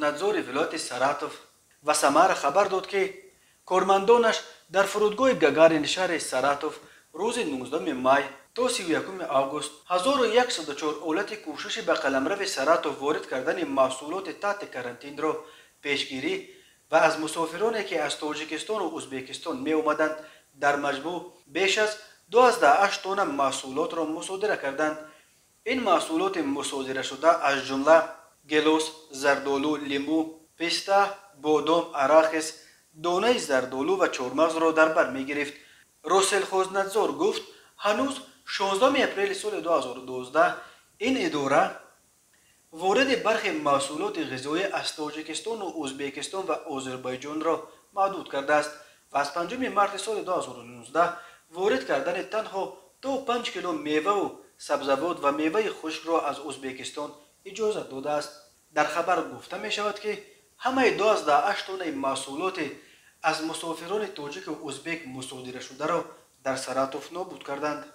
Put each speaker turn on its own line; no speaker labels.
خوزندزور ولایت ساراتوف و سمر خبر داد که کارمندانش در فرودگاه گاگارین شهر ساراتوف روز 19 مای تا 31 آگوست 1104 اولت کوشش به قلمرو ساراتوف وارد کردن محصولات تحت کرانتین را پیشگیری و از مسافرانی که از تاجیکستان و ازبکستان می آمدند در مجموع بیش از 12 تن محصولات را مصادره کردند. این محصولات مصادره شده از جمله گلوس، زردالو، لیمو، پسته، بادام، اراخس، دانه زردالو و چهارمغز را در بر می گرفت. روسل خوزندزور گفت هنوز 16 اپریل سال 2012 این اداره وارد برخی محصولات غذایی از تاجیکستان و ازبکستان و آذربایجان را محدود کرده است و از 5 مارس سال 2019 وارد کردن تنها تا 5 کیلو میوه و سبزیجات و میوه خشک را از ازبکستان اجازه داده است. در خبر گفته می شود که همه 12 تن محصولات از مسافران تاجیک و ازبک مصادره شده را در ساراتوف نابود کردند.